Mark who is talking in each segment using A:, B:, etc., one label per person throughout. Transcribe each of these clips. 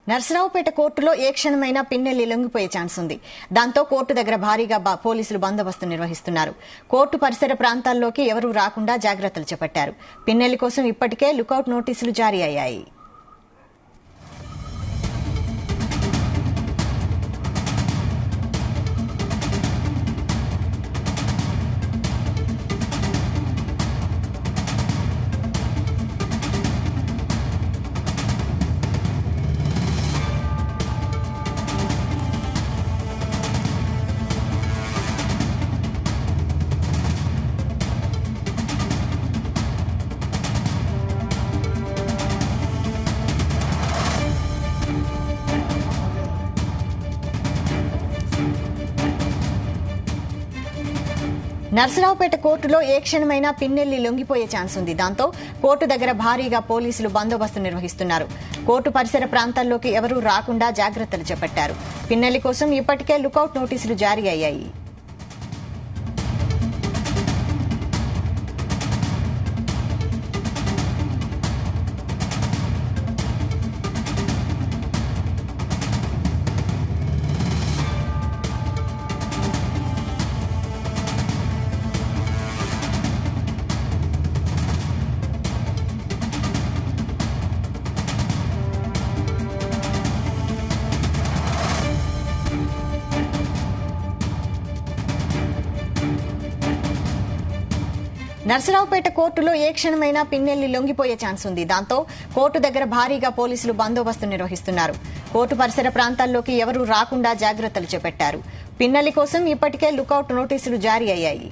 A: నర్సరావుపేట కోర్టులో ఏ క్షణమైనా పిన్నెల్లి లొంగిపోయే ఛాన్స్ ఉంది. దాంతో కోర్టు దగ్గర భారీగా పోలీసులు బందోబస్తు నిర్వహిస్తున్నారు. కోర్టు పరిసర ప్రాంతాల్లోకి ఎవరూ రాకుండా జాగ్రత్తలు చేపట్టారు. పిన్నెల్లి కోసం ఇప్పటికే లుకౌట్ నోటీసులు జారీ అయ్యాయి. నర్సరావుపేట కోర్టులో ఏ క్షణమైనా పిన్నెల్లి లొంగిపోయే ఛాన్స్ ఉంది. దాంతో కోర్టు దగ్గర భారీగా పోలీసులు బందోబస్తు నిర్వహిస్తున్నారు. కోర్టు పరిసర ప్రాంతాల్లోకి ఎవరూ రాకుండా జాగ్రత్తలు చేపట్టారు. పిన్నెల్లి కోసం ఇప్పటికే లుకౌట్ నోటీసులు జారీ అయ్యాయి. నర్సరావుపేట కోర్టులో ఏ క్షణమైనా పిన్నెల్లి లొంగిపోయే ఛాన్స్ ఉంది. దాంతో కోర్టు దగ్గర భారీగా పోలీసులు బందోబస్తు నిర్వహిస్తున్నారు. కోర్టు పరిసర ప్రాంతాల్లోకి ఎవరూ రాకుండా జాగ్రత్తలు చేపట్టారు. పిన్నెల్లి కోసం ఇప్పటికే లుకౌట్ నోటీసులు జారీ అయ్యాయి.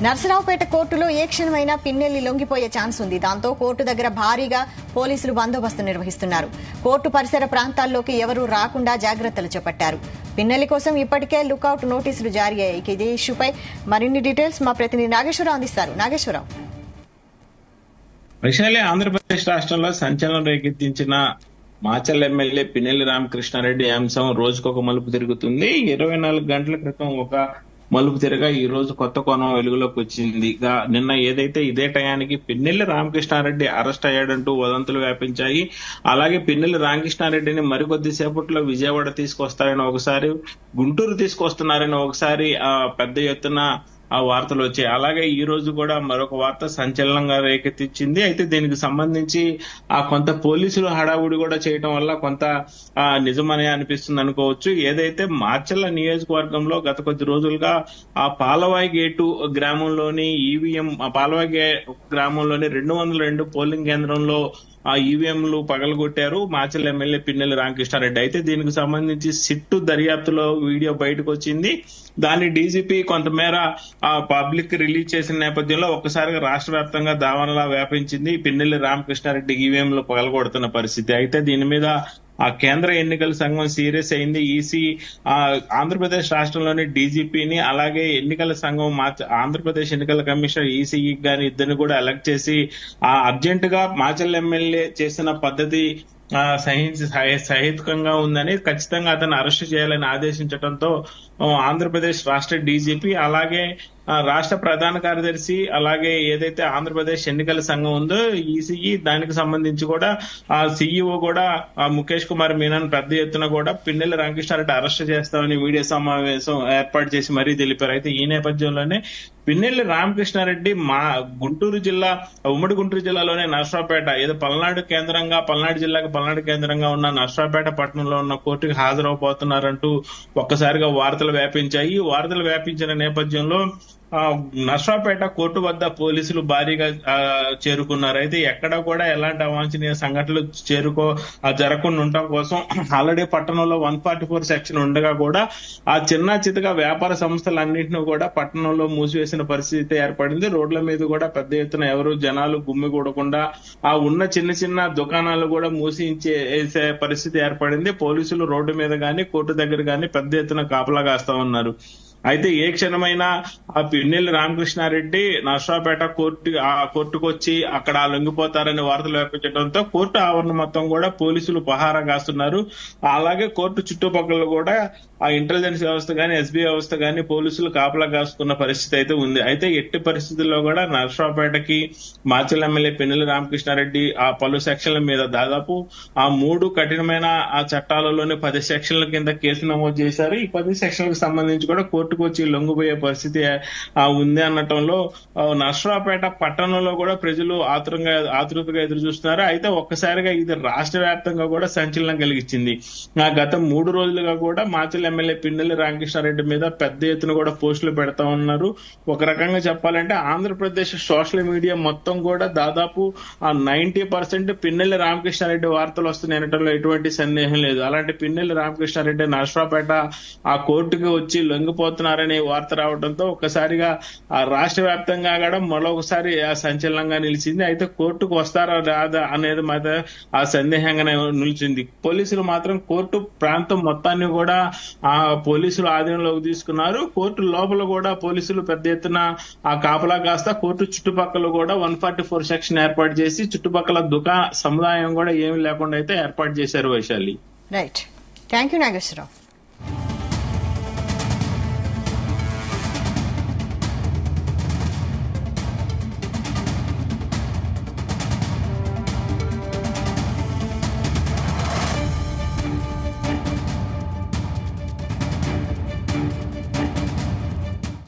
A: నర్సరావుపేట కోర్టులో ఏ క్షణమైనా పిన్నెల్లి లొంగిపోయే ఛాన్స్ ఉంది. దాంతో కోర్టు దగ్గర భారీగా పోలీసులు బందోబస్తు నిర్వహిస్తున్నారు. కోర్టు పరిసర ప్రాంతాల్లోకి ఎవరూ రాకుండా జాగ్రత్తలు చేపట్టారు. పిన్నెల్లి కోసం ఇప్పటికే లుకౌట్ నోటీసులు జారీ అయ్యాయి. ఇదే ఇష్యూపై మరిన్ని డీటెయిల్స్ మా ప్రతినిధి నాగేశ్వరరావు అందిస్తారు. నాగేశ్వరరావు,
B: వైశాలి, ఆంధ్రప్రదేశ్ రాష్ట్రంలో సంచలనం రేకెత్తించిన మాచల్ ఎమ్మెల్యే పిన్నెల్లి రామకృష్ణారెడ్డి అంశం రోజుకొక మలుపు తిరుగుతుంది. 24 గంటల క్రితం ఒక మలుపు తిరగా ఈ రోజు కొత్త కోణం వెలుగులోకి వచ్చింది. నిన్న ఏదైతే ఇదే టయానికి పిన్నెల్లి రామకృష్ణారెడ్డి అరెస్ట్ అయ్యాడంటూ వదంతులు వ్యాపించాయి. అలాగే పిన్నెల్లి రామకృష్ణారెడ్డిని మరికొద్ది సేపట్లో విజయవాడ తీసుకొస్తారని ఒకసారి, గుంటూరు తీసుకొస్తున్నారని ఒకసారి పెద్ద ఎత్తున ఆ వార్తలు వచ్చాయి. అలాగే ఈ రోజు కూడా మరొక వార్త సంచలనంగా రేకెత్తించింది. అయితే దీనికి సంబంధించి కొంత పోలీసులు హడావుడి కూడా చేయడం వల్ల కొంత నిజమనే అనిపిస్తుంది అనుకోవచ్చు. ఏదైతే మార్చల్ల నియోజకవర్గంలో గత కొద్ది రోజులుగా ఆ పాలవాయి గేటు గ్రామంలోని ఈవీఎం, పాలవాయి గ్రామంలోని 202 పోలింగ్ కేంద్రంలో ఆ ఈవీఎంలు పగలగొట్టారు మాచల్ ఎమ్మెల్యే పిన్నెల్లి రామకృష్ణారెడ్డి. అయితే దీనికి సంబంధించి సిట్టు దర్యాప్తులో వీడియో బయటకు వచ్చింది. దాన్ని డీజీపీ కొంతమేర పబ్లిక్ రిలీజ్ చేసిన నేపథ్యంలో ఒక్కసారిగా రాష్ట్ర వ్యాప్తంగా దావానలా వ్యాపించింది. పిన్నెల్లి రామకృష్ణారెడ్డి ఈవీఎంలు పగలగొడుతున్న పరిస్థితి. అయితే దీని మీద ఆ కేంద్ర ఎన్నికల సంఘం సీరియస్ అయింది. ఈసీ ఆంధ్రప్రదేశ్ రాష్ట్రంలోని డీజీపీని, అలాగే ఎన్నికల సంఘం ఆంధ్రప్రదేశ్ ఎన్నికల కమిషనర్ ఈసీఈ గాని ఇద్దరిని కూడా ఎలక్ట్ చేసి అర్జెంట్ గా మాచల్ ఎమ్మెల్యే చేసిన పద్ధతి సహేతుకంగా ఉందని, ఖచ్చితంగా అతను అరెస్ట్ చేయాలని ఆదేశించడంతో ఆంధ్రప్రదేశ్ రాష్ట్ర డీజీపీ, అలాగే రాష్ట్ర ప్రధాన కార్యదర్శి, అలాగే ఏదైతే ఆంధ్రప్రదేశ్ ఎన్నికల సంఘం ఉందో ఈసీఈ, దానికి సంబంధించి కూడా ఆ సీఈఓ కూడా ముఖేష్ కుమార్ మీనన్ పెద్ద ఎత్తున కూడా పిన్నెల్లి రామకృష్ణారెడ్డి అరెస్ట్ చేస్తామని వీడియో సమావేశం ఏర్పాటు చేసి మరీ తెలిపారు. అయితే ఈ నేపథ్యంలోనే పిన్నెల్లి రామకృష్ణారెడ్డి గుంటూరు జిల్లా, ఉమ్మడి గుంటూరు జిల్లాలోనే నర్సరావుపేట, ఏదో పల్నాడు జిల్లాకు పల్నాడు కేంద్రంగా ఉన్న నర్సరావుపేట పట్టణంలో ఉన్న కోర్టుకు హాజరవబోతున్నారంటూ ఒక్కసారిగా వార్తలు వ్యాపించాయి. వార్తలు వ్యాపించిన నేపథ్యంలో నర్సాపేట కోర్టు వద్ద పోలీసులు భారీగా చేరుకున్నారు. అయితే ఎక్కడ కూడా ఎలాంటి అవాంఛనీయ సంఘటనలు జరగకుండా ఉండటం కోసం ఆల్రెడీ పట్టణంలో 144 సెక్షన్ ఉండగా కూడా ఆ చిన్న చితగా వ్యాపార సంస్థలన్నింటినీ కూడా పట్టణంలో మూసివేసిన పరిస్థితి ఏర్పడింది. రోడ్ల మీద కూడా పెద్ద ఎత్తున ఎవరు జనాలు గుమ్మిగూడకుండా ఆ ఉన్న చిన్న చిన్న దుకాణాలు కూడా మూసేసే పరిస్థితి ఏర్పడింది. పోలీసులు రోడ్డు మీద గాని కోర్టు దగ్గర గాని పెద్ద ఎత్తున కాపలా కాస్తా ఉన్నారు. అయితే ఏ క్షణమైనా ఆ పిన్నెల్లి రామకృష్ణారెడ్డి నర్సాపేట కోర్టుకు వచ్చి అక్కడ లొంగిపోతారని వార్తలు వ్యాపించడంతో కోర్టు ఆవరణ మొత్తం కూడా పోలీసులు పహారా కాస్తున్నారు. అలాగే కోర్టు చుట్టుపక్కల కూడా ఆ ఇంటెలిజెన్స్ వ్యవస్థ గాని ఎస్బీ వ్యవస్థ గాని పోలీసులు కాపలా కాసుకున్న పరిస్థితి అయితే ఉంది. అయితే ఎట్టి పరిస్థితుల్లో కూడా నర్సాపేటకి మాచల్ ఎమ్మెల్యే పిన్నెల్లి రామకృష్ణారెడ్డి ఆ పలు సెక్షన్ల మీద దాదాపు ఆ 3 కఠినమైన ఆ చట్టాలలోని 10 సెక్షన్ల కింద కేసు నమోదు చేశారు. ఈ 10 సెక్షన్లకు సంబంధించి కూడా కోర్టుకు వచ్చి లొంగిపోయే పరిస్థితి ఉంది అనటంలో నర్సాపేట పట్టణంలో కూడా ప్రజలు ఆతృతగా ఎదురు చూస్తున్నారు. అయితే ఒక్కసారిగా ఇది రాష్ట్ర వ్యాప్తంగా కూడా సంచలనం కలిగించింది. గత 3 రోజులుగా కూడా మాచల్ ఎమ్మెల్యే పిన్నెల్లి రామకృష్ణారెడ్డి మీద పెద్ద ఎత్తున కూడా పోస్టులు పెడతా ఉన్నారు. ఒక రకంగా చెప్పాలంటే ఆంధ్రప్రదేశ్ సోషల్ మీడియా మొత్తం కూడా దాదాపు 90% పిన్నెల్లి రామకృష్ణారెడ్డి వార్తలు వస్తున్నాయనటంలో ఎటువంటి సందేహం లేదు. అలాంటి పిన్నెల్లి రామకృష్ణారెడ్డి నర్సాపేట ఆ కోర్టుకు వచ్చి లొంగిపోతున్నారనే వార్త రావడంతో ఒక్కసారిగా ఆ రాష్ట్ర వ్యాప్తంగా కూడా మరొకసారి ఆ సంచలనంగా నిలిచింది. అయితే కోర్టుకు వస్తారా రాదా అనేది మాత్రం ఆ సందేహంగానే నిలిచింది. పోలీసులు మాత్రం కోర్టు ప్రాంతం మొత్తాన్ని కూడా ఆ పోలీసులు ఆధీనంలోకి తీసుకున్నారు. కోర్టు లోపల కూడా పోలీసులు పెద్ద ఎత్తున ఆ కాపలా కాస్తా కోర్టు చుట్టుపక్కల కూడా 144 సెక్షన్ ఏర్పాటు చేసి చుట్టుపక్కల సముదాయం కూడా ఏమీ లేకుండా అయితే ఏర్పాటు చేశారు. Vaishali.
A: Right, thank you Nageswararao.